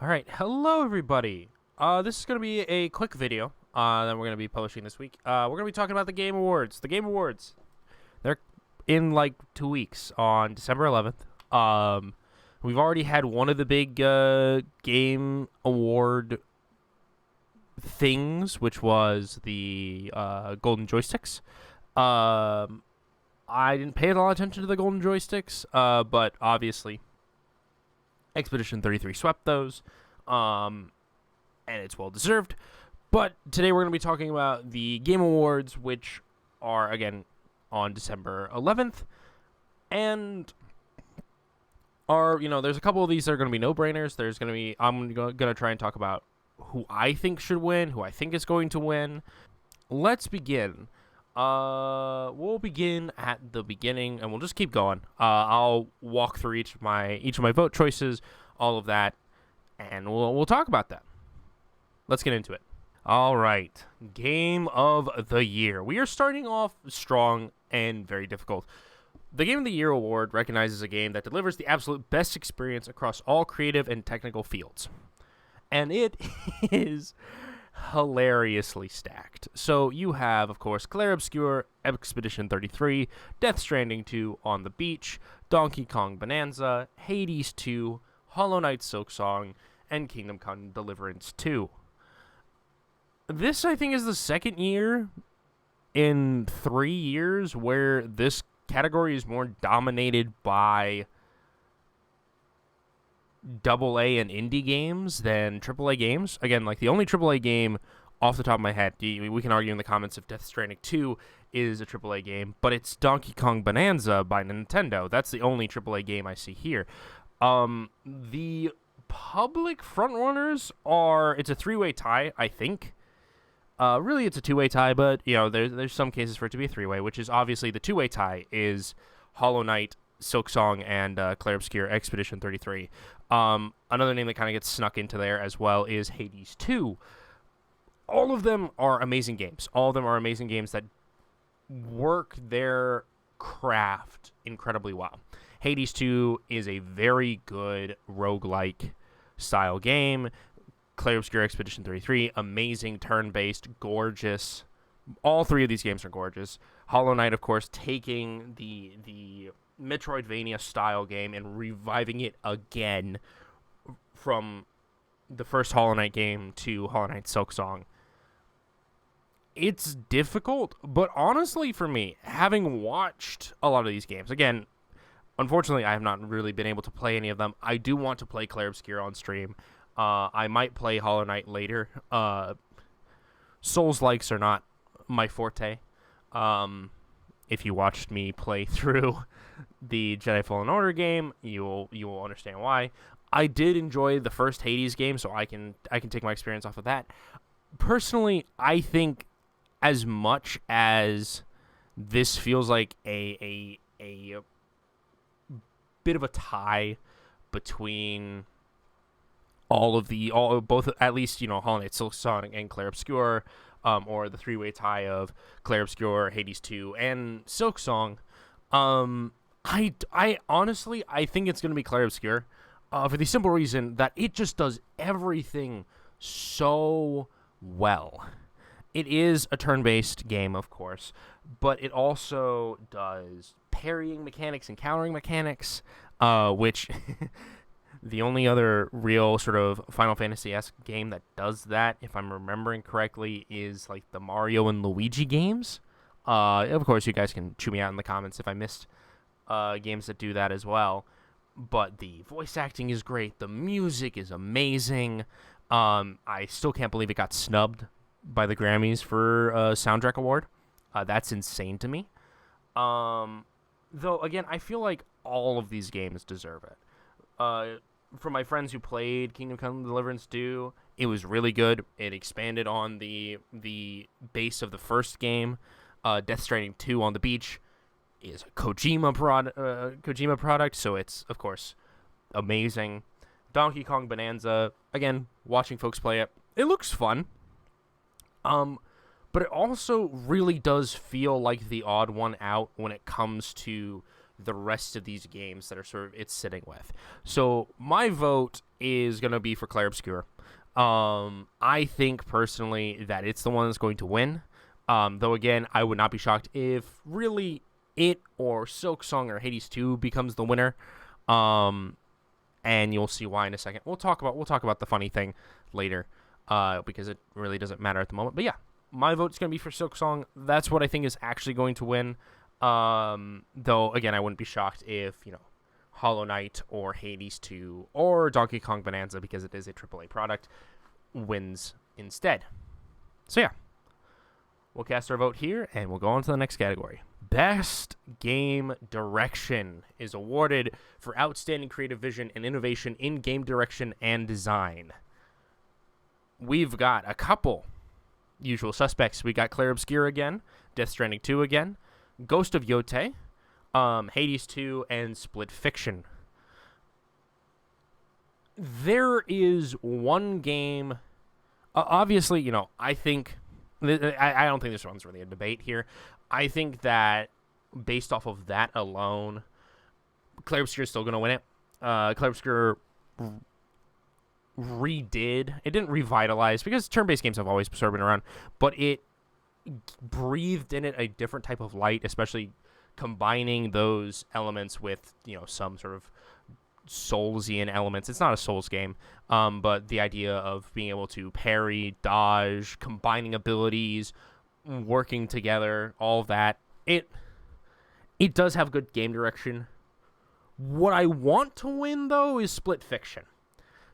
All right, hello everybody. This is going to be a quick video that we're going to be publishing this week. We're going to be talking about the Game Awards. The Game Awards, they're in like 2 weeks on December 11th. We've already had one of the big Game Award things, which was the Golden Joysticks. I didn't pay a lot of attention to the Golden Joysticks, but obviously Expedition 33 swept those, and it's well deserved. But today we're going to be talking about the Game Awards, which are, again, on December 11th, and there's a couple of these that are going to be no-brainers. I'm going to try and talk about who I think should win, who I think is going to win. Let's begin. We'll begin at the beginning, and we'll just keep going. I'll walk through each of my vote choices, all of that, and we'll talk about that. Let's get into it. All right, Game of the Year. We are starting off strong and very difficult. The Game of the Year award recognizes a game that delivers the absolute best experience across all creative and technical fields, and it is hilariously stacked. So you have, of course, Clair Obscur, Expedition 33, Death Stranding 2, On the Beach, Donkey Kong Bonanza, Hades 2, Hollow Knight Silksong, and Kingdom Come Deliverance 2. This, I think, is the second year in 3 years where this category is more dominated by AA and indie games than AAA games. Again, like the only AAA game off the top of my head, we can argue in the comments if Death Stranding 2 is a AAA game, but it's Donkey Kong Bonanza by Nintendo. That's the only AAA game I see here. The public frontrunners it's a three-way tie, I think. Really, it's a two-way tie, but there's some cases for it to be a three-way, which is obviously the two-way tie is Hollow Knight, Silksong, and Clair Obscur Expedition 33. Another name that kind of gets snuck into there as well is Hades 2. All of them are amazing games. All of them are amazing games that work their craft incredibly well. Hades 2 is a very good roguelike style game. Clair Obscur Expedition 33, amazing turn-based, gorgeous. All three of these games are gorgeous. Hollow Knight, of course, taking the Metroidvania-style game and reviving it again from the first Hollow Knight game to Hollow Knight Silksong. It's difficult, but honestly for me, having watched a lot of these games, again, unfortunately I have not really been able to play any of them. I do want to play Clair Obscur on stream. I might play Hollow Knight later. Souls-likes are not my forte. If you watched me play through the Jedi Fallen Order game, you will understand why. I did enjoy the first Hades game, so I can take my experience off of that. Personally, I think as much as this feels like a bit of a tie between both at least Hollow Knight Silksong and Clair Obscur, or the three-way tie of Clair Obscur, Hades 2, and Silksong. I honestly think it's going to be Clair Obscur, for the simple reason that it just does everything so well. It is a turn-based game, of course, but it also does parrying mechanics and countering mechanics, which the only other real sort of Final Fantasy-esque game that does that, if I'm remembering correctly, is like the Mario and Luigi games. Of course, you guys can chew me out in the comments if I missed games that do that as well. But the voice acting is great. The music is amazing. I still can't believe it got snubbed by the Grammys for a soundtrack award. That's insane to me. Though, again, I feel like all of these games deserve it. For my friends who played Kingdom Come Deliverance 2, it was really good. It expanded on the base of the first game. Death Stranding 2 On the Beach is a Kojima product, so it's, of course, amazing. Donkey Kong Bonanza, again, watching folks play it, it looks fun. But it also really does feel like the odd one out when it comes to the rest of these games that are sort of it's sitting with. So my vote is going to be for Clair Obscur. I think personally that it's the one that's going to win. Though again, I would not be shocked if really it or Silk Song or Hades 2 becomes the winner. And you'll see why in a second. We'll talk about the funny thing later, because it really doesn't matter at the moment. But yeah, my vote's going to be for Silk Song. That's what I think is actually going to win. Though again, I wouldn't be shocked if, Hollow Knight or Hades 2 or Donkey Kong Bonanza, because it is a AAA product, wins instead. So yeah, we'll cast our vote here, and we'll go on to the next category. Best Game Direction is awarded for outstanding creative vision and innovation in game direction and design. We've got a couple usual suspects. We got Clair Obscur again, Death Stranding 2 again, Ghost of Yotei, Hades 2, and Split Fiction. There is one game, obviously, I think, I don't think this one's really a debate here. I think that based off of that alone, Clair Obscur is still going to win it. Clair Obscur redid, it didn't revitalize, because turn-based games have always sort of been around, but it breathed in it a different type of light, especially combining those elements with, some sort of Soulsian elements. It's not a Souls game, but the idea of being able to parry, dodge, combining abilities, working together, all of that, it does have good game direction. What I want to win, though, is Split Fiction.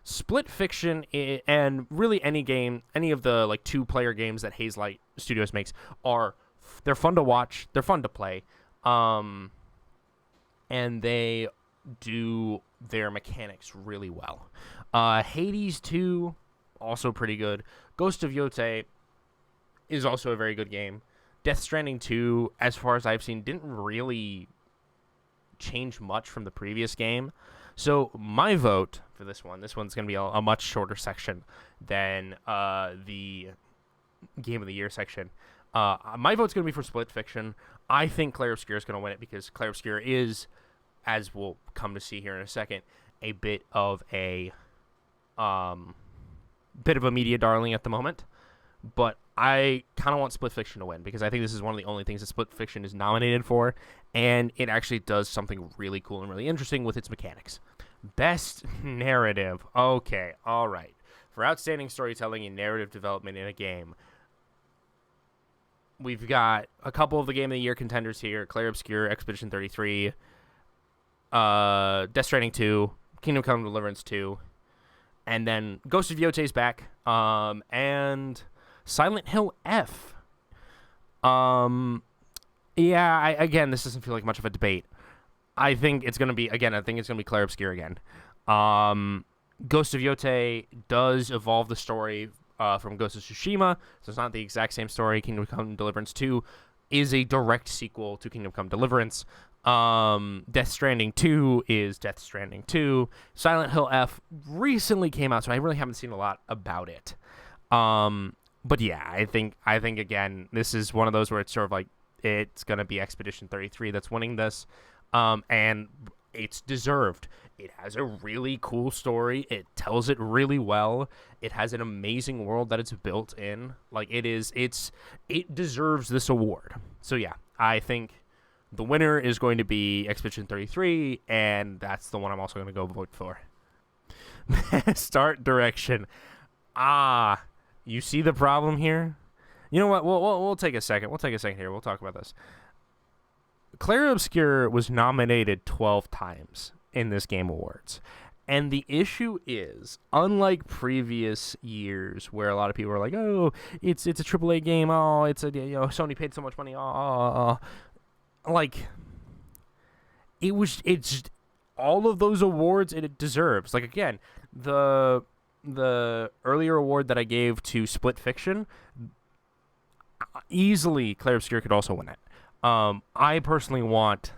Split Fiction, and really any game, any of the 2-player games that Hazelight Studios makes, they're fun to watch, they're fun to play, and they do their mechanics really well. Hades 2, also pretty good. Ghost of Yotei is also a very good game. Death Stranding 2, as far as I've seen, didn't really change much from the previous game. So my vote for this one's going to be a much shorter section than the Game of the Year section. My vote's going to be for Split Fiction. I think Clair Obscur is going to win it, because Clair Obscur is, as we'll come to see here in a second, a bit of a media darling at the moment. But I kind of want Split Fiction to win, because I think this is one of the only things that Split Fiction is nominated for, and it actually does something really cool and really interesting with its mechanics. Best Narrative. Okay, all right. For outstanding storytelling and narrative development in a game, we've got a couple of the Game of the Year contenders here: Clair Obscur, Expedition 33, Death Stranding 2, Kingdom Come Deliverance 2, and then Ghost of Yotei's back, and Silent Hill F. Again, this doesn't feel like much of a debate. I think it's going to be Clair Obscur again. Ghost of Yotei does evolve the story from Ghost of Tsushima, so it's not the exact same story. Kingdom Come Deliverance 2 is a direct sequel to Kingdom Come Deliverance. Death Stranding 2 is Death Stranding 2. Silent Hill F recently came out, so I really haven't seen a lot about it. But yeah, I think again, this is one of those where it's sort of like, it's going to be Expedition 33 that's winning this. And it's deserved. It has a really cool story. It tells it really well. It has an amazing world that it's built in. It deserves this award. So yeah, I think the winner is going to be Expedition 33, and that's the one I'm also going to go vote for. Best Art Direction. You see the problem here? You know what? We'll take a second. We'll take a second here. We'll talk about this. Clair Obscur was nominated 12 times in this Game Awards. And the issue is, unlike previous years where a lot of people are like, oh, it's a AAA game, oh, Sony paid so much money, it's all of those awards it deserves. Like, again, the earlier award that I gave to Split Fiction, easily Clair Obscur could also win it. I personally want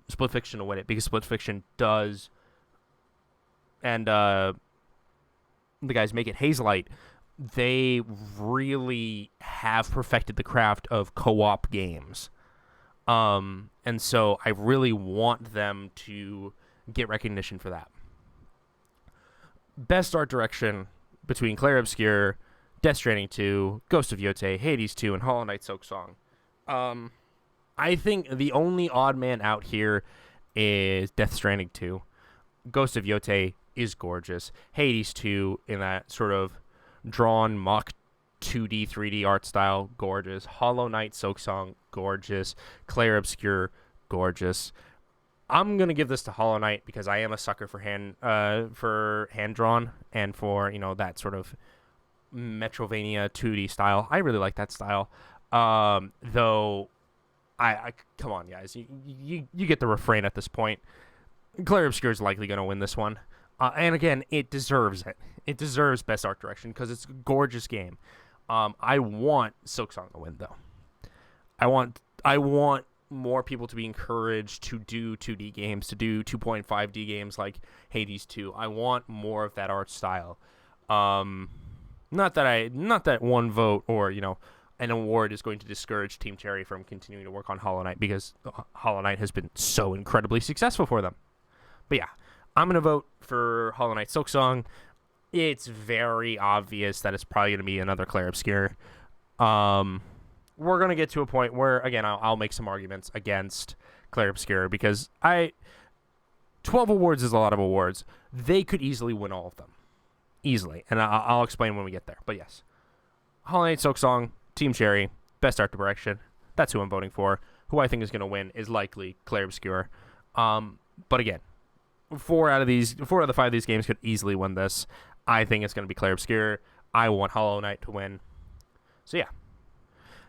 Split Fiction to win it, because Split Fiction does, and the guys make it Hazelight, they really have perfected the craft of co-op games. And so I really want them to get recognition for that. Best art direction between Clair Obscur, Death Stranding 2, Ghost of Yotei, Hades 2, and Hollow Knight Silk Song. I think the only odd man out here is Death Stranding 2. Ghost of Yotei is gorgeous. Hades 2, in that sort of drawn mock 2D, 3D art style, gorgeous. Hollow Knight Silk Song, gorgeous. Clair Obscur, gorgeous. I'm gonna give this to Hollow Knight because I am a sucker for hand drawn and for that sort of Metrovania 2D style. I really like that style. Though, I come on, guys, you get the refrain at this point. Clair Obscur is likely gonna win this one, and again, it deserves it. It deserves best art direction because it's a gorgeous game. I want Silk Song to win though. I want more people to be encouraged to do 2D games, to do 2.5D games like Hades 2. I want more of that art style. Not that one vote or an award is going to discourage Team Cherry from continuing to work on Hollow Knight because Hollow Knight has been so incredibly successful for them. But yeah, I'm gonna vote for Hollow Knight Silk Song. It's very obvious that it's probably gonna be another Clair Obscur. We're going to get to a point where, again, I'll make some arguments against Clair Obscur because 12 awards is a lot of awards. They could easily win all of them. Easily. And I'll explain when we get there. But yes. Hollow Knight Silk Song, Team Cherry, best art direction. That's who I'm voting for. Who I think is going to win is likely Clair Obscur. But again, 4 out of the 5 of these games could easily win this. I think it's going to be Clair Obscur. I want Hollow Knight to win. So yeah.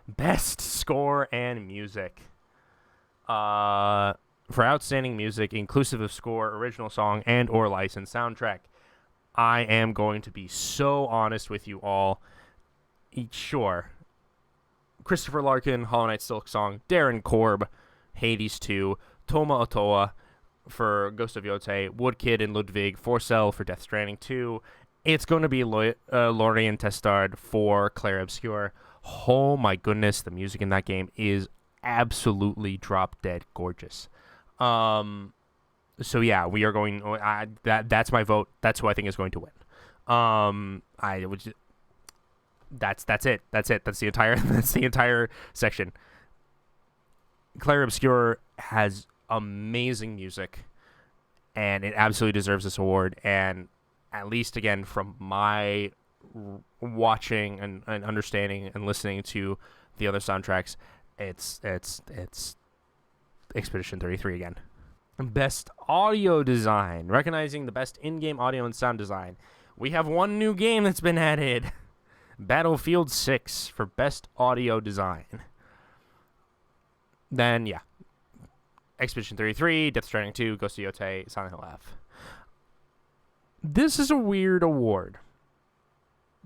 Best score and music. For outstanding music, inclusive of score, original song, and or licensed soundtrack, I am going to be so honest with you all. Sure. Christopher Larkin, Hollow Knight Silk Song, Darren Korb, Hades 2, Toma Otoa for Ghost of Yotei, Woodkid and Ludwig Forcell for Death Stranding 2. It's going to be Lorien Testard for Clair Obscur. Oh my goodness, the music in that game is absolutely drop dead gorgeous. So yeah, we are going. That's my vote. That's who I think is going to win. That's it. That's the entire section. Clair Obscur has amazing music, and it absolutely deserves this award. And at least again, from my watching and understanding and listening to the other soundtracks, it's Expedition 33 again. Best audio design, recognizing the best in-game audio and sound design. We have one new game that's been added. Battlefield 6 for best audio design. Then yeah, Expedition 33, Death Stranding 2, Ghost of Yotei, Silent Hill F. This is a weird award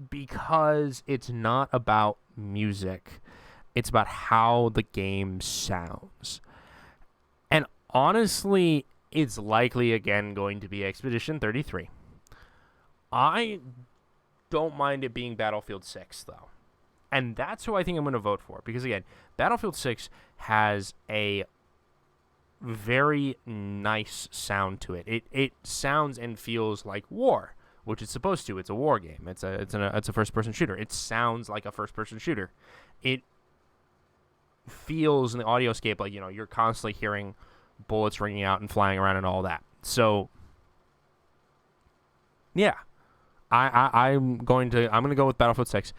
because it's not about music. It's about how the game sounds. And honestly, it's likely again going to be Expedition 33. I don't mind it being Battlefield 6 though. And that's who I think I'm going to vote for because again, Battlefield 6 has a very nice sound to it. It sounds and feels like war, which it's supposed to. It's a war game. It's a first-person shooter. It sounds like a first-person shooter. It feels in the audioscape like you're constantly hearing bullets ringing out and flying around and all that. So yeah, I'm going to go with Battlefield 6.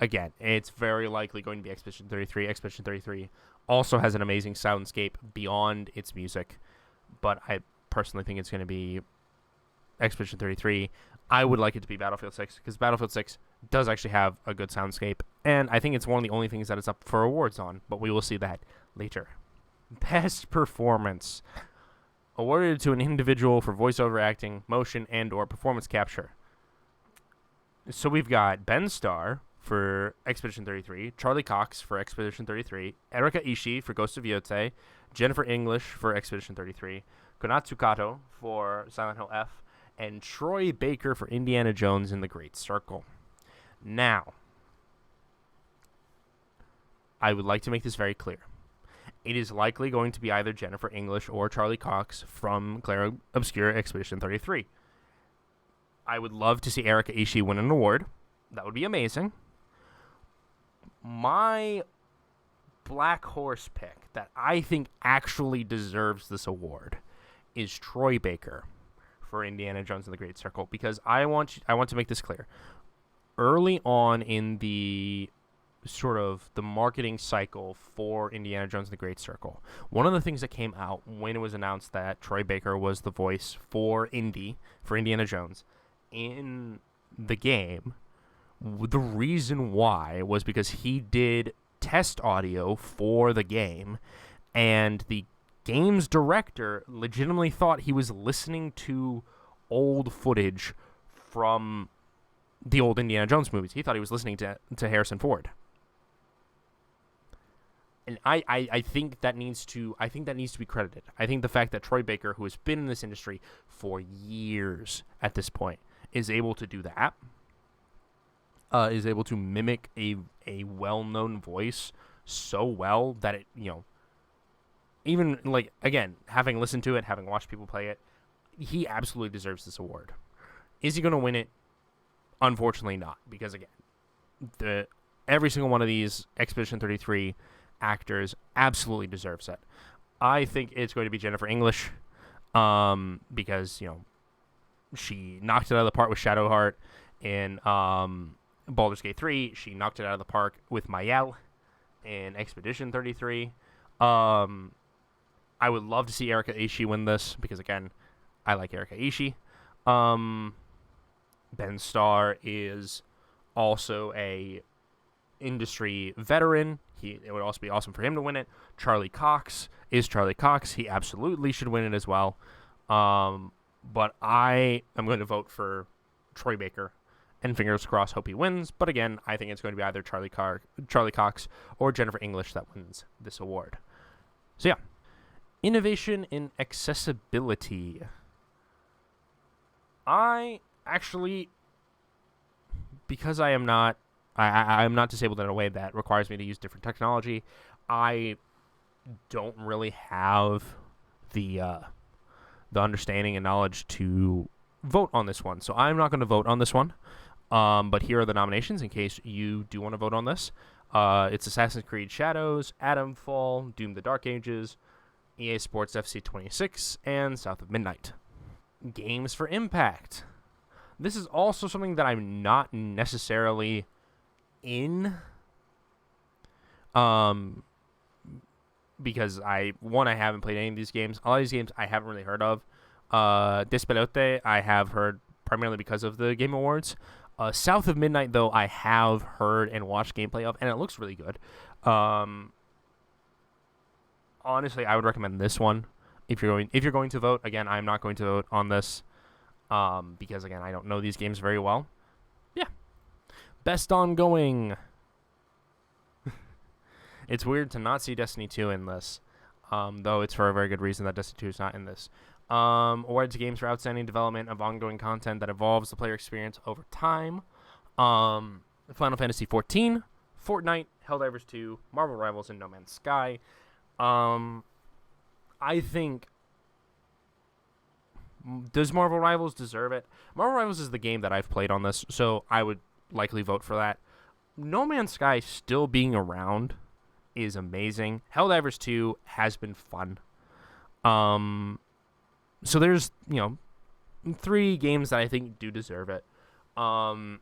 Again, it's very likely going to be Expedition 33. Expedition 33 also has an amazing soundscape beyond its music, but I personally think it's going to be Expedition 33. I would like it to be Battlefield 6 because Battlefield 6 does actually have a good soundscape, and I think it's one of the only things that it's up for awards on, but we will see that later. Best performance. Awarded to an individual for voiceover acting, motion, and or performance capture. So we've got Ben Starr for Expedition 33, Charlie Cox for Expedition 33, Erika Ishii for Ghost of Yotei, Jennifer English for Expedition 33, Konatsu Kato for Silent Hill F, and Troy Baker for Indiana Jones and the Great Circle. Now, I would like to make this very clear. It is likely going to be either Jennifer English or Charlie Cox from Clair Obscur Expedition 33. I would love to see Erika Ishii win an award. That would be amazing. My black horse pick that I think actually deserves this award is Troy Baker for Indiana Jones and the Great Circle, because I want to make this clear. Early on in the sort of the marketing cycle for Indiana Jones and the Great Circle, one of the things that came out when it was announced that Troy Baker was the voice for Indiana Jones in the game, the reason why was because he did test audio for the game, and the game's director legitimately thought he was listening to old footage from the old Indiana Jones movies. He thought he was listening to Harrison Ford. And I think that needs to be credited. I think the fact that Troy Baker, who has been in this industry for years at this point, is able to do that, is able to mimic a well-known voice so well that it, even, like, again, having listened to it, having watched people play it, he absolutely deserves this award. Is he going to win it? Unfortunately not, because, again, every single one of these Expedition 33 actors absolutely deserves it. I think it's going to be Jennifer English, because, she knocked it out of the park with Shadowheart in Baldur's Gate 3. She knocked it out of the park with Mayel in Expedition 33. I would love to see Erika Ishii win this because, again, I like Erika Ishii. Ben Starr is also a industry veteran. It would also be awesome for him to win it. Charlie Cox is Charlie Cox. He absolutely should win it as well. But I am going to vote for Troy Baker, and fingers crossed, hope he wins. But again, I think it's going to be either Charlie Cox or Jennifer English that wins this award. So yeah, innovation in accessibility. I actually, because I am not disabled in a way that requires me to use different technology, I don't really have the understanding and knowledge to vote on this one. So I'm not going to vote on this one. But here are the nominations in case you do want to vote on this. It's Assassin's Creed Shadows, Atomfall, Doom the Dark Ages, EA Sports FC 26, and South of Midnight. Games for Impact. This is also something that I'm not necessarily in, because I haven't played any of these games. A lot of these games I haven't really heard of. Despelote I have heard primarily because of the Game Awards. South of Midnight, though, I have heard and watched gameplay of, and it looks really good. Honestly, I would recommend this one if you're going to vote. Again, I'm not going to vote on this because, again, I don't know these games very well. Yeah. Best ongoing. It's weird to not see Destiny 2 in this, though it's for a very good reason that Destiny 2 is not in this. Awards games for outstanding development of ongoing content that evolves the player experience over time. Final Fantasy XIV, Fortnite, Helldivers 2, Marvel Rivals, and No Man's Sky. I think, does Marvel Rivals deserve it? Marvel Rivals is the game that I've played on this, so I would likely vote for that. No Man's Sky still being around is amazing. Helldivers 2 has been fun. So there's, 3 games that I think do deserve it. I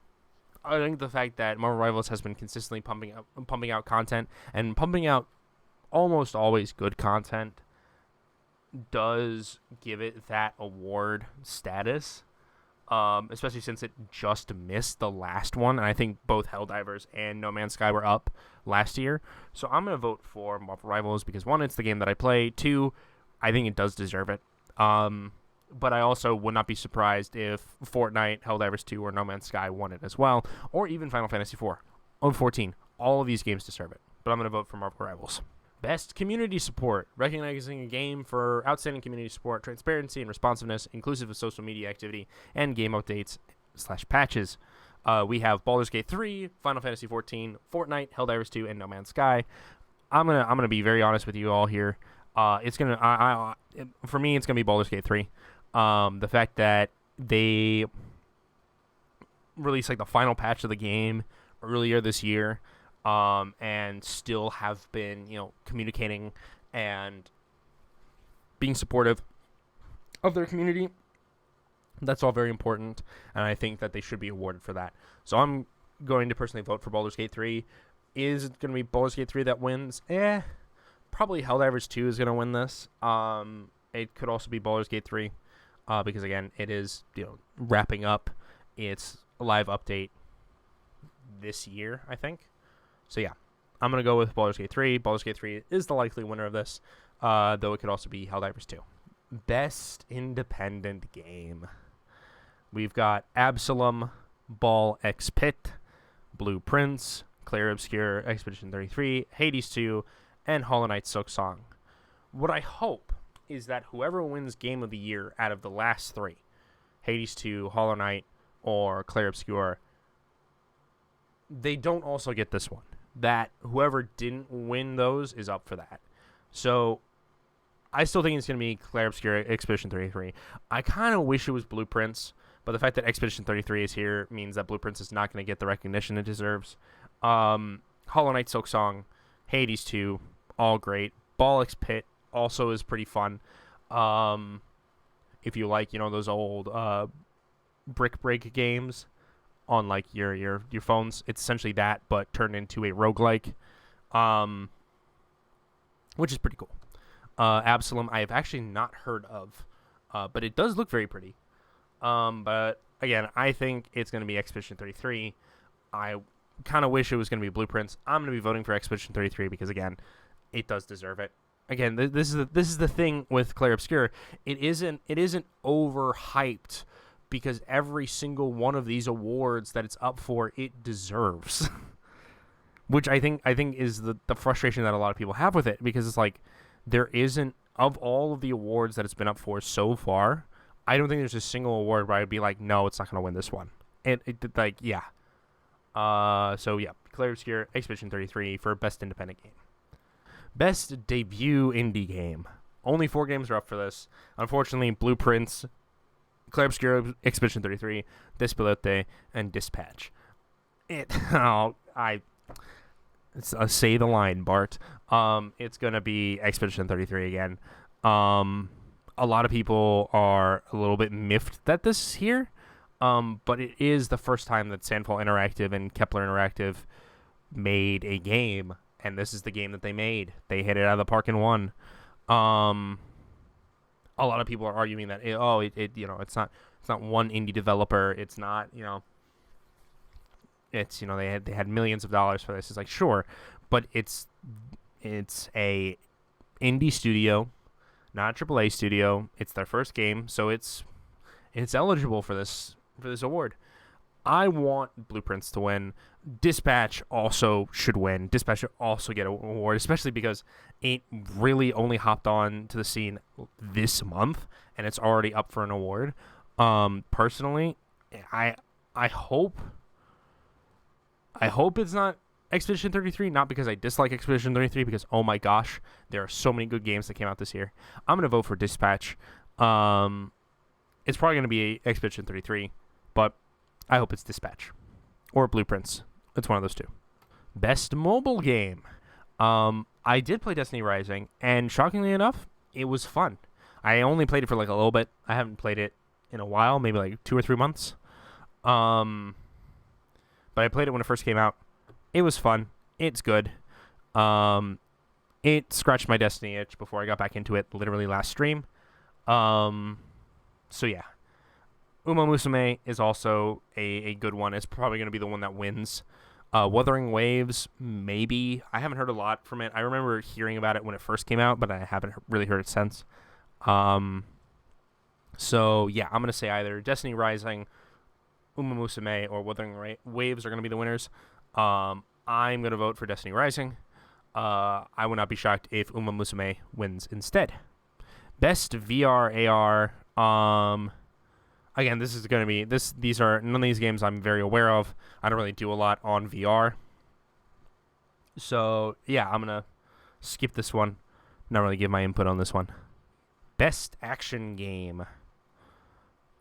think the fact that Marvel Rivals has been consistently pumping out content and pumping out almost always good content does give it that award status, especially since it just missed the last one. And I think both Helldivers and No Man's Sky were up last year. So I'm going to vote for Marvel Rivals because, 1, it's the game that I play. 2, I think it does deserve it. But I also would not be surprised if Fortnite, Helldivers 2, or No Man's Sky won it as well, or even Final Fantasy 14. All of these games deserve it, but I'm going to vote for Marvel Rivals. Best community support, recognizing a game for outstanding community support, transparency and responsiveness, inclusive of social media activity, and game updates / patches. We have Baldur's Gate 3, Final Fantasy 14, Fortnite, Helldivers 2, and No Man's Sky. I'm gonna be very honest with you all here. For me, it's gonna be Baldur's Gate 3. The fact that they release like the final patch of the game earlier this year, and still have been, communicating and being supportive of their community. That's all very important, and I think that they should be awarded for that. So I'm going to personally vote for Baldur's Gate 3. Is it going to be Baldur's Gate 3 that wins? Probably Helldivers 2 is going to win this. It could also be Baldur's Gate 3, because again, it is wrapping up its live update this year, I think. So yeah, I'm going to go with Baldur's Gate 3. Baldur's Gate 3 is the likely winner of this, though it could also be Helldivers 2. Best independent game. We've got Absalom, Ball X Pit, Blue Prince, Clair Obscur, Expedition 33, Hades 2, and Hollow Knight Silksong. What I hope is that whoever wins Game of the Year out of the last three, Hades 2, Hollow Knight, or Clair Obscur, they don't also get this one. That whoever didn't win those is up for that. So I still think it's going to be Clair Obscur, Expedition 33. I kind of wish it was Blue Prince, but the fact that Expedition 33 is here means that Blue Prince is not going to get the recognition it deserves. Hollow Knight Silksong, Hades 2, all great. Ball X Pit also is pretty fun. If you like, those old brick break games on like your phones, it's essentially that, but turned into a roguelike, which is pretty cool. Absalom, I have actually not heard of, but it does look very pretty. But again, I think it's going to be Expedition 33. I kind of wish it was going to be Blue Prince. I'm going to be voting for Expedition 33 because again, it does deserve it. Again, this is the thing with Clair Obscur. It isn't overhyped because every single one of these awards that it's up for, it deserves. Which I think is the frustration that a lot of people have with it, because it's like there isn't, of all of the awards that it's been up for so far, I don't think there's a single award where I'd be like, no, it's not going to win this one. And yeah. So yeah, Clair Obscur, Expedition 33 for Best Independent Game. Best Debut Indie Game. Only 4 games are up for this. Unfortunately, Blue Prince, Clair Obscur, Expedition 33, Despilote, and Dispatch. Say the line, Bart. It's going to be Expedition 33 again. A lot of people are a little bit miffed that this is here, but it is the first time that Sandfall Interactive and Kepler Interactive made a game, and this is the game that they made. They hit it out of the park and won. A lot of people are arguing that it's not one indie developer. It's not it's they had millions of dollars for this. It's like, sure, but it's a indie studio, not a AAA studio. It's their first game, so it's eligible for this award. I want Blue Prince to win. Dispatch also should win. Dispatch should also get an award, especially because it really only hopped on to the scene this month, and it's already up for an award. Personally, I hope it's not Expedition 33, not because I dislike Expedition 33, because, oh my gosh, there are so many good games that came out this year. I'm going to vote for Dispatch. It's probably going to be Expedition 33, but I hope it's Dispatch. Or Blue Prince. It's one of those two. Best Mobile Game. I did play Destiny Rising, and shockingly enough, it was fun. I only played it for like a little bit. I haven't played it in a while, maybe like 2 or 3 months. But I played it when it first came out. It was fun. It's good. It scratched my Destiny itch before I got back into it literally last stream. So yeah. Uma Musume is also a good one. It's probably going to be the one that wins. Wuthering Waves, maybe. I haven't heard a lot from it. I remember hearing about it when it first came out, but I haven't really heard it since. So yeah, I'm going to say either Destiny Rising, Uma Musume, or Wuthering Waves are going to be the winners. I'm going to vote for Destiny Rising. I would not be shocked if Uma Musume wins instead. Best VR AR. Again, this is going to be these are none of these games I'm very aware of. I don't really do a lot on VR. So yeah, I'm gonna skip this one. Not really give my input on this one. Best action game.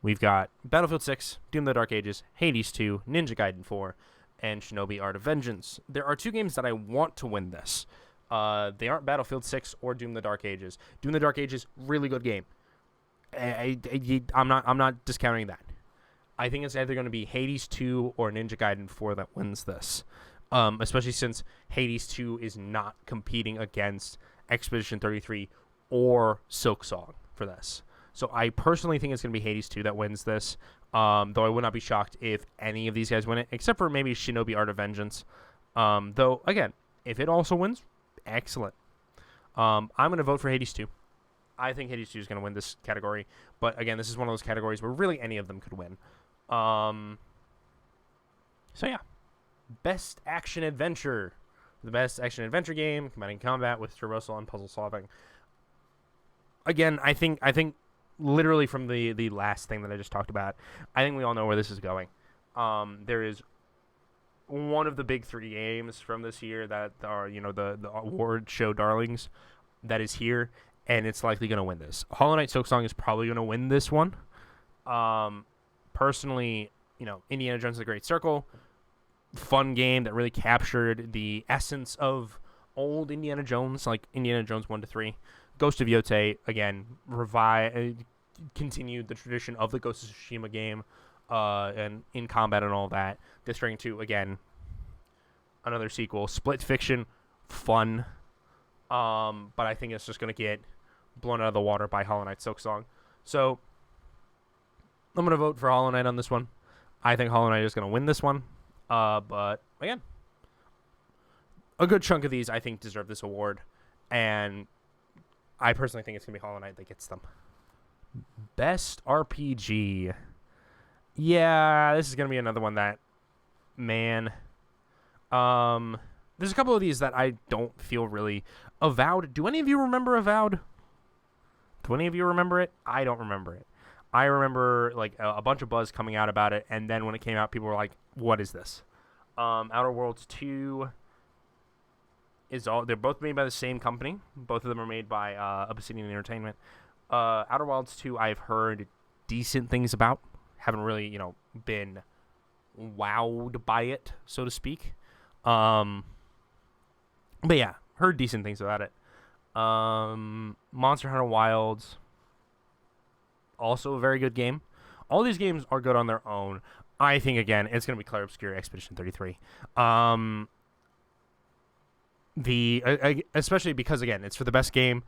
We've got Battlefield 6, Doom: The Dark Ages, Hades 2, Ninja Gaiden 4, and Shinobi Art of Vengeance. There are 2 games that I want to win this. They aren't Battlefield 6 or Doom: The Dark Ages. Doom: The Dark Ages, really good game. I'm not discounting that. I think it's either going to be Hades 2 or Ninja Gaiden 4 that wins this. Especially since Hades 2 is not competing against Expedition 33 or Silksong for this. So I personally think it's going to be Hades 2 that wins this, though I would not be shocked if any of these guys win it, except for maybe Shinobi Art of Vengeance. Though, again, if it also wins, excellent. I'm going to vote for Hades 2. I think Hades 2 is going to win this category, but again, this is one of those categories where really any of them could win. So yeah. Best action adventure. The best action adventure game, combining combat with traversal and puzzle solving. Again, I think literally from the last thing that I just talked about, I think we all know where this is going. There is one of the big 3 games from this year that are, the award show darlings that is here, and it's likely going to win this. Hollow Knight Silksong is probably going to win this one. Personally, Indiana Jones: The Great Circle, fun game that really captured the essence of old Indiana Jones, like Indiana Jones 1 to 3. Ghost of Yotei, again, continued the tradition of the Ghost of Tsushima game, and in combat and all that. Death Stranding 2, again, another sequel. Split Fiction, fun, but I think it's just going to get blown out of the water by Hollow Knight Silksong. So I'm going to vote for Hollow Knight on this one. I think Hollow Knight is going to win this one. But again, a good chunk of these I think deserve this award, and I personally think it's going to be Hollow Knight that gets them. Best RPG. Yeah, this is going to be another one that, man, there's a couple of these that I don't feel really Avowed. Do any of you remember Avowed? Do any of you remember it? I don't remember it. I remember like a bunch of buzz coming out about it, and then when it came out, people were like, "What is this?" Outer Worlds 2 they're both made by the same company. Both of them are made by Obsidian Entertainment. Outer Worlds 2, I've heard decent things about. Haven't really, been wowed by it, so to speak. But yeah, heard decent things about it. Monster Hunter Wilds, also a very good game. All these games are good on their own. I think, again, it's going to be Clair Obscur Expedition 33. Especially because, again, it's for the best game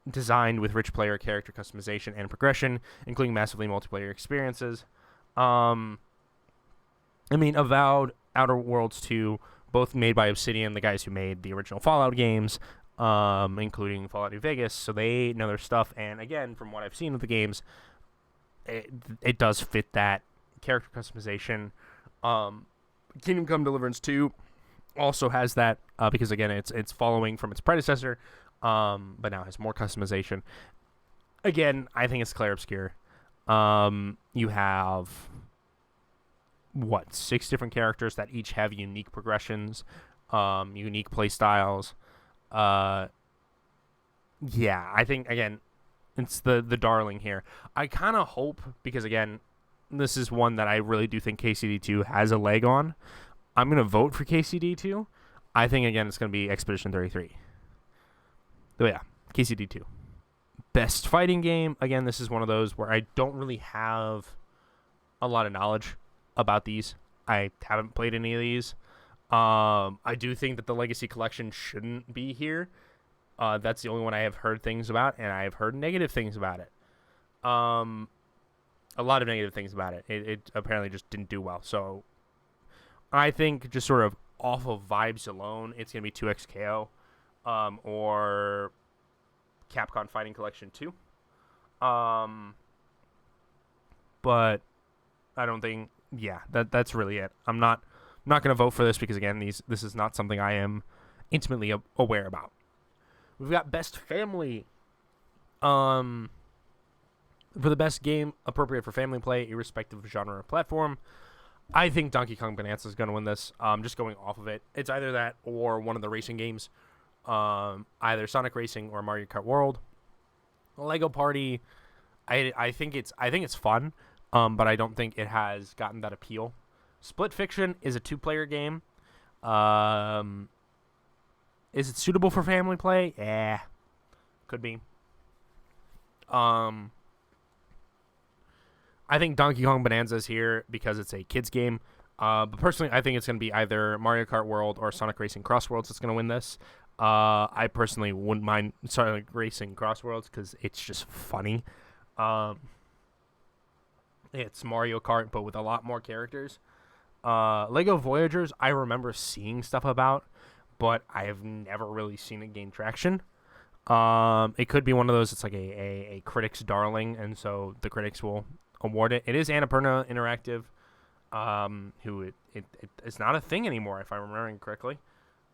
designed with rich player character customization and progression, including massively multiplayer experiences. Avowed, Outer Worlds 2, both made by Obsidian, the guys who made the original Fallout games, including Fallout New Vegas, so they know their stuff. And again, from what I've seen of the games, it does fit that character customization. Kingdom Come Deliverance 2 also has that, because again, it's following from its predecessor, but now has more customization. Again, I think it's Clair Obscur. You have 6 different characters that each have unique progressions, unique play styles. Yeah, I think, again, it's the darling here. I kind of hope, because again, this is one that I really do think KCD2 has a leg on. I'm going to vote for KCD2. I think, again, it's going to be Expedition 33. So yeah, KCD2. Best fighting game. Again, this is one of those where I don't really have a lot of knowledge about these. I haven't played any of these. I do think that the Legacy Collection shouldn't be here. That's the only one I have heard things about, and I have heard negative things about it. A lot of negative things about it. It apparently just didn't do well. So I think just sort of off of vibes alone, it's going to be 2XKO, or Capcom Fighting Collection 2. But I don't think, that's really it. I'm not going to vote for this because, again, this is not something I am intimately aware about. We've got Best Family. For the best game appropriate for family play, irrespective of genre or platform, I think Donkey Kong Bonanza is going to win this. Just going off of it, it's either that or one of the racing games, either Sonic Racing or Mario Kart World. Lego Party, I think it's fun, but I don't think it has gotten that appeal. Split Fiction is a 2-player game. Um, is it suitable for family play? Yeah, could be. Um, I think Donkey Kong Bonanza is here because it's a kids game. But personally, I think it's going to be either Mario Kart World or Sonic Racing Cross Worlds that's going to win this. I personally wouldn't mind Sonic Racing Cross Worlds because it's just funny. It's Mario Kart, but with a lot more characters. Lego Voyagers, I remember seeing stuff about, but I have never really seen it gain traction. It could be one of those. It's like a critics' darling, and so the critics will award it. It is Annapurna Interactive, who it's not a thing anymore, if I'm remembering correctly.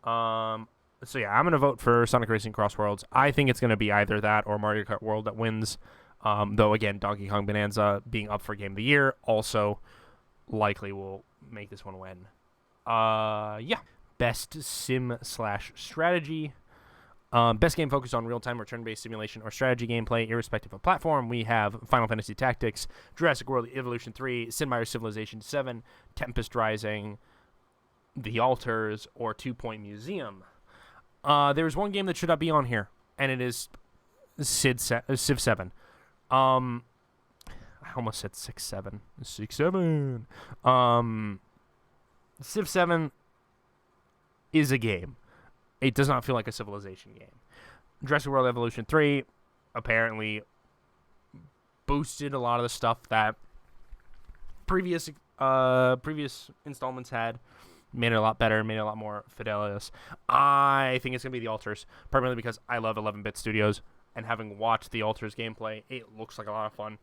So yeah, I'm gonna vote for Sonic Racing Cross Worlds. I think it's gonna be either that or Mario Kart World that wins. Though again, Donkey Kong Bonanza being up for Game of the Year also likely will make this one win. Yeah, best sim/strategy. Best game focused on real-time or turn-based simulation or strategy gameplay, irrespective of platform. We have Final Fantasy Tactics, Jurassic World Evolution 3, Sid Meier's Civilization 7, Tempest Rising, The Alters, or 2 Point Museum. There's one game that should not be on here, and it is Civ 7. I almost said 6-7. 6-7. Civ 7 is a game. It does not feel like a Civilization game. Jurassic World Evolution 3 apparently boosted a lot of the stuff that previous installments had, made it a lot better, made it a lot more fidelous. I think it's going to be The Alters, primarily because I love 11-bit studios, and having watched The Alters gameplay, it looks like a lot of fun.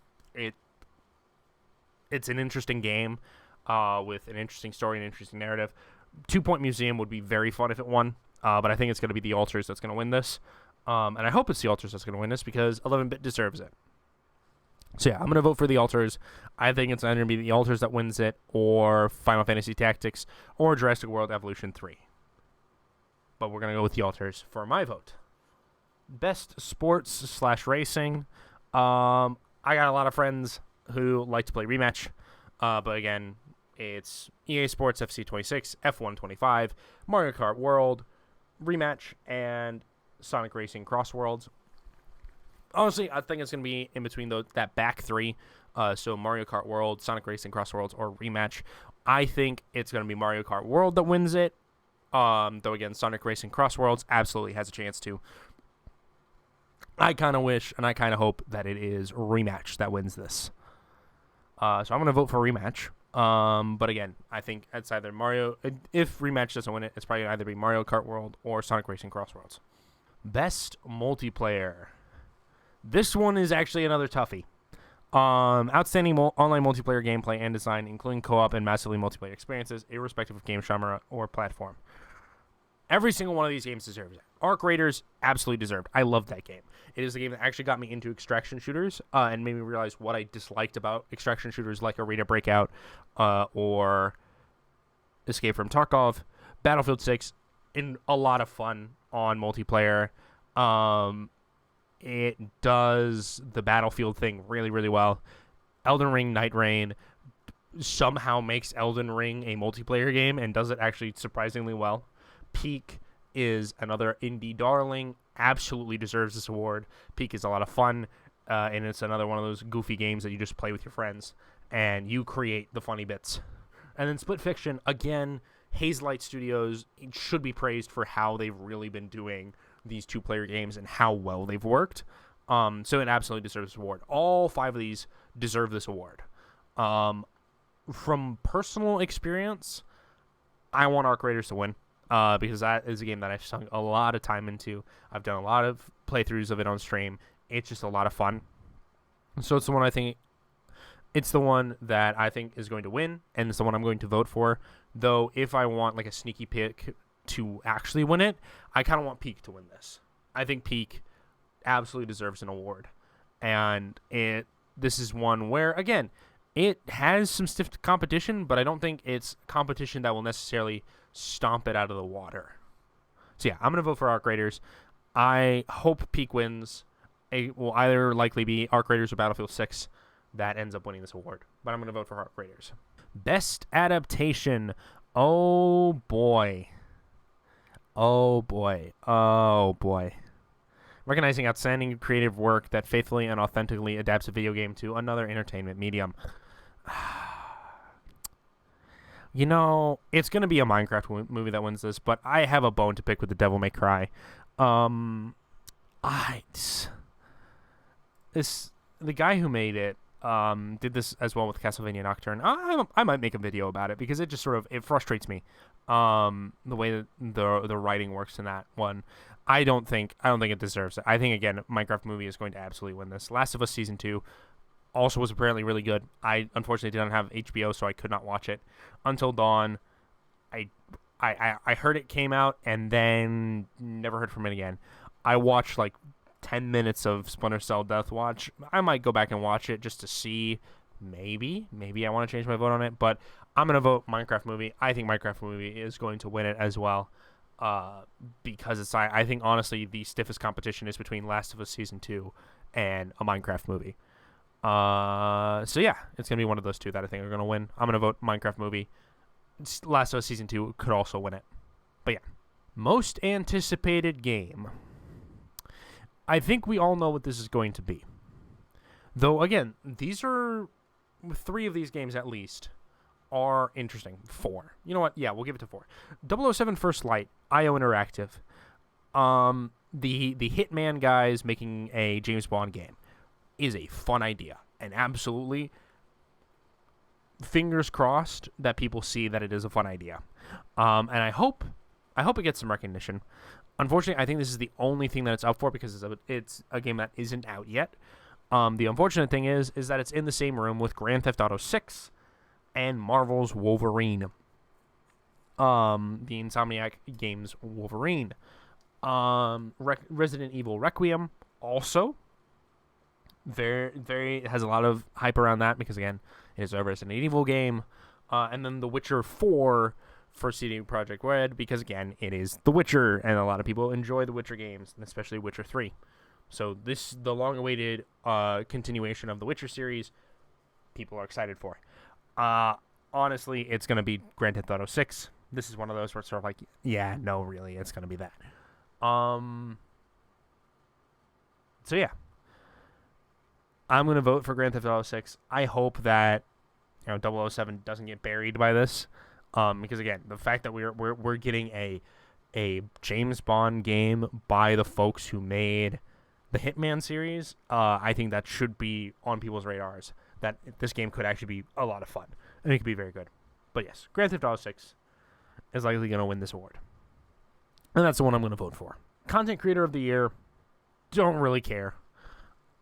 It's an interesting game with an interesting story and interesting narrative. 2 Point Museum would be very fun if it won. But I think it's going to be The Alters that's going to win this. And I hope it's The Alters that's going to win this because 11-bit deserves it. So yeah, I'm going to vote for The Alters. I think it's either going to be The Alters that wins it or Final Fantasy Tactics or Jurassic World Evolution 3. But we're going to go with The Alters for my vote. Best sports/racing. I got a lot of friends who like to play Rematch. But again, it's EA Sports FC 26, F1 25, Mario Kart World, Rematch, and Sonic Racing Cross Worlds. Honestly, I think it's going to be in between that back three. So Mario Kart World, Sonic Racing Cross Worlds, or Rematch. I think it's going to be Mario Kart World that wins it. Though again, Sonic Racing Cross Worlds absolutely has a chance to. I kind of wish and I kind of hope that it is Rematch that wins this. So I'm going to vote for Rematch. But again, I think it's either Mario. If Rematch doesn't win it, it's probably either be Mario Kart World or Sonic Racing Cross Worlds. Best multiplayer. This one is actually another toughie. Outstanding online multiplayer gameplay and design, including co-op and massively multiplayer experiences, irrespective of game genre or platform. Every single one of these games deserves it. Arc Raiders absolutely deserved. I love that game. It is the game that actually got me into extraction shooters and made me realize what I disliked about extraction shooters like Arena Breakout or Escape from Tarkov. Battlefield 6, in a lot of fun on multiplayer. It does the Battlefield thing really, really well. Elden Ring Night Rain somehow makes Elden Ring a multiplayer game and does it actually surprisingly well. Peak is another indie darling, absolutely deserves this award. Peak is a lot of fun, and it's another one of those goofy games that you just play with your friends, and you create the funny bits. And then Split Fiction, again, Hazelight Studios should be praised for how they've really been doing these 2-player games and how well they've worked. So it absolutely deserves this award. All 5 of these deserve this award. From personal experience, I want Arc Raiders to win. Because that is a game that I've sunk a lot of time into. I've done a lot of playthroughs of it on stream. It's just a lot of fun. So it's the one that I think is going to win, and it's the one I'm going to vote for. Though if I want like a sneaky pick to actually win it, I kind of want Peak to win this. I think Peak absolutely deserves an award. And this is one where, again, it has some stiff competition, but I don't think it's competition that will necessarily stomp it out of the water. So yeah, I'm going to vote for Arc Raiders. I hope Peak wins. It will either likely be Arc Raiders or Battlefield 6. that ends up winning this award. But I'm going to vote for Heart Raiders. Best Adaptation. Oh, boy. Oh, boy. Oh, boy. Recognizing outstanding creative work that faithfully and authentically adapts a video game to another entertainment medium. You know, it's going to be a Minecraft movie that wins this, but I have a bone to pick with the Devil May Cry. The guy who made it did this as well with Castlevania Nocturne. I might make a video about it because it just sort of it frustrates me. The way that the writing works in that one. I don't think it deserves it. I think again, Minecraft movie is going to absolutely win this. Last of Us Season 2 also was apparently really good. I unfortunately did not have HBO, so I could not watch it. Until Dawn, I heard it came out and then never heard from it again. I watched like 10 minutes of Splinter Cell Death Watch. I might go back and watch it just to see. Maybe I want to change my vote on it, but I'm going to vote Minecraft movie. I think Minecraft movie is going to win it as well. Because I think honestly the stiffest competition is between Last of Us Season 2 and a Minecraft movie. So yeah, it's gonna be one of those two that I think are gonna win. I'm gonna vote Minecraft movie. Last of Us Season 2 could also win it. But yeah, most anticipated game. I think we all know what this is going to be. Though again, these are 3 of these games at least are interesting. 4. You know what? Yeah, we'll give it to 4. 007 First Light, IO Interactive. The Hitman guys making a James Bond game is a fun idea. And absolutely, fingers crossed that people see that it is a fun idea. And I hope it gets some recognition. Unfortunately, I think this is the only thing that it's up for because it's a game that isn't out yet. The unfortunate thing is that it's in the same room with Grand Theft Auto 6 and Marvel's Wolverine. The Insomniac Games Wolverine. Resident Evil Requiem also. Very has a lot of hype around that because again, it is a Resident Evil game. And then The Witcher 4 for CD Projekt Red because again, it is The Witcher and a lot of people enjoy The Witcher games, and especially Witcher 3. So the long-awaited continuation of the Witcher series, people are excited for. Honestly, it's going to be Grand Theft Auto 6. This is one of those where it's sort of like, yeah, no, really, it's going to be that. So yeah, I'm going to vote for Grand Theft Auto 6. I hope that 007 doesn't get buried by this, because again, the fact that we're getting a James Bond game by the folks who made the Hitman series, I think that should be on people's radars. That this game could actually be a lot of fun, and it could be very good. But yes, Grand Theft Auto 6 is likely going to win this award, and that's the one I'm going to vote for. Content Creator of the Year, don't really care.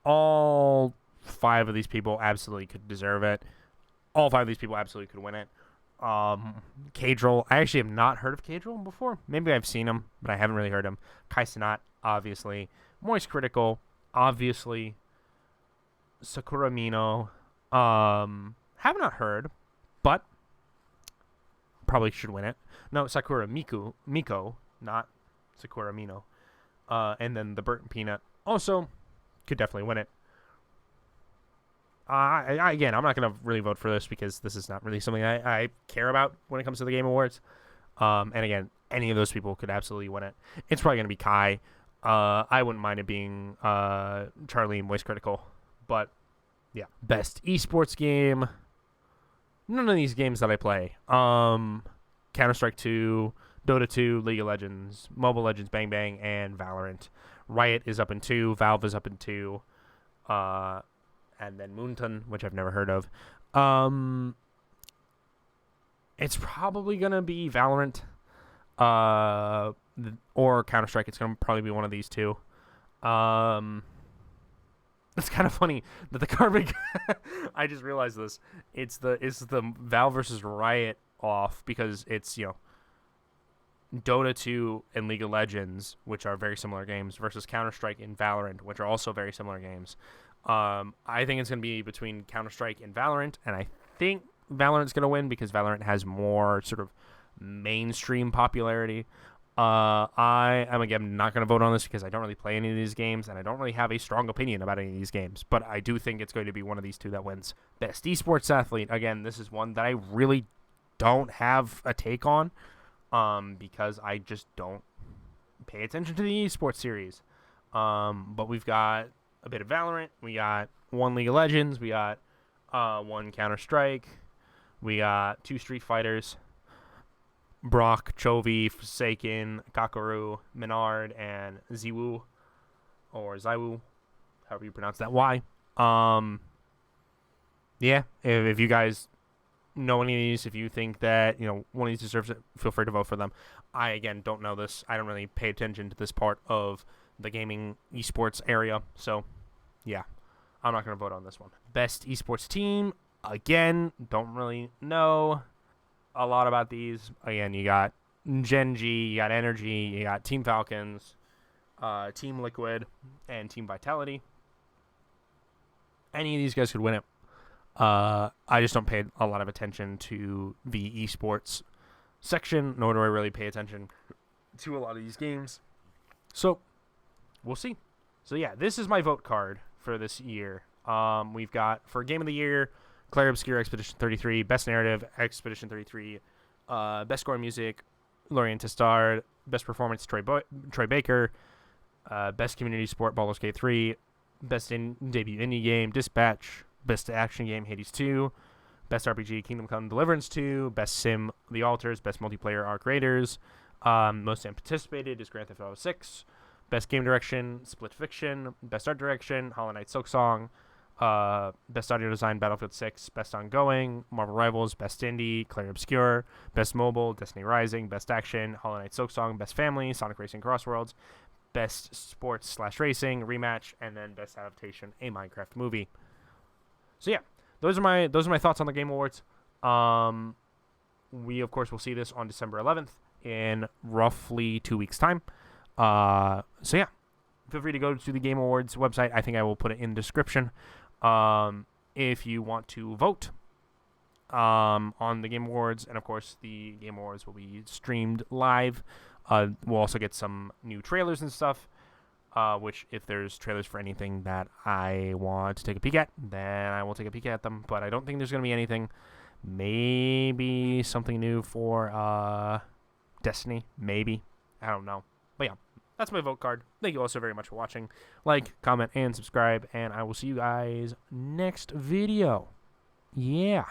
All 5 of these people absolutely could deserve it. All 5 of these people absolutely could win it. Cadril, I actually have not heard of Cadril before. Maybe I've seen him, but I haven't really heard him. Kai Cenat, obviously. Moist Critical, obviously. Sakura Mino, have not heard, but probably should win it. No, Sakura Miko, not Sakura Mino. And then the Burnt Peanut also could definitely win it. Again, I'm not going to really vote for this because this is not really something I care about when it comes to the Game Awards. And again, any of those people could absolutely win it. It's probably going to be Kai. I wouldn't mind it being Charlie Moist Critical. But, yeah. Best esports game. None of these games that I play. Counter-Strike 2, Dota 2, League of Legends, Mobile Legends, Bang Bang, and Valorant. Riot is up in 2. Valve is up in 2. And then Moonton, which I've never heard of. It's probably going to be Valorant or Counter-Strike. It's going to probably be one of these two. It's kind of funny that the carbon. I just realized this. It's the Valve versus Riot off because it's Dota 2 and League of Legends, which are very similar games, versus Counter-Strike and Valorant, which are also very similar games. I think it's going to be between Counter-Strike and Valorant, and I think Valorant's going to win because Valorant has more sort of mainstream popularity. I am, again, not going to vote on this because I don't really play any of these games, and I don't really have a strong opinion about any of these games. But I do think it's going to be one of these two that wins. Best esports athlete. Again, this is one that I really don't have a take on, because I just don't pay attention to the esports series. But we've got a bit of Valorant. We got one League of Legends. We got one Counter-Strike. We got 2 Street Fighters. Brock, Chovy, Forsaken, Kakaru, Menard, and Ziwu, or Zaiwu, however you pronounce that Y. Yeah, if you guys know any of these, if you think that, one of these deserves it, feel free to vote for them. I, again, don't know this. I don't really pay attention to this part of the gaming esports area, so, yeah, I'm not going to vote on this one. Best esports team, again, don't really know a lot about these. Again, you got Genji, you got Energy, you got Team Falcons, Team Liquid, and Team Vitality. Any of these guys could win it. I just don't pay a lot of attention to the esports section, nor do I really pay attention to a lot of these games. So, we'll see. So yeah, this is my vote card for this year. We've got, for Game of the Year, Claire Obscure, Expedition 33, Best Narrative, Expedition 33, Best Score Music, Lorient Testard, Best Performance, Troy Baker, Best Community Sport, Baldur's Gate 3, Best Debut Indie Game, Dispatch, Best Action Game, Hades 2, Best RPG, Kingdom Come Deliverance 2, Best Sim, The Alters, Best Multiplayer, Arc Raiders, Most Anticipated is Grand Theft Auto 6, Best Game Direction, Split Fiction, Best Art Direction, Hollow Knight Silksong, Best Audio Design, Battlefield 6, Best Ongoing, Marvel Rivals, Best Indie, Claire Obscure, Best Mobile, Destiny Rising, Best Action, Hollow Knight Silksong, Best Family, Sonic Racing Crossworlds, Best Sports/Racing, Rematch, and then Best Adaptation, a Minecraft Movie. So yeah, those are my thoughts on the Game Awards. We of course will see this on December 11th in roughly 2 weeks' time. So yeah, feel free to go to the Game Awards website. I think I will put it in the description. If you want to vote on the Game Awards, and of course the Game Awards will be streamed live. We'll also get some new trailers and stuff, which if there's trailers for anything that I want to take a peek at, then I will take a peek at them, but I don't think there's going to be anything. Maybe something new for Destiny, maybe. I don't know. But yeah, that's my vote card. Thank you all so very much for watching. Like, comment, and subscribe, and I will see you guys next video. Yeah.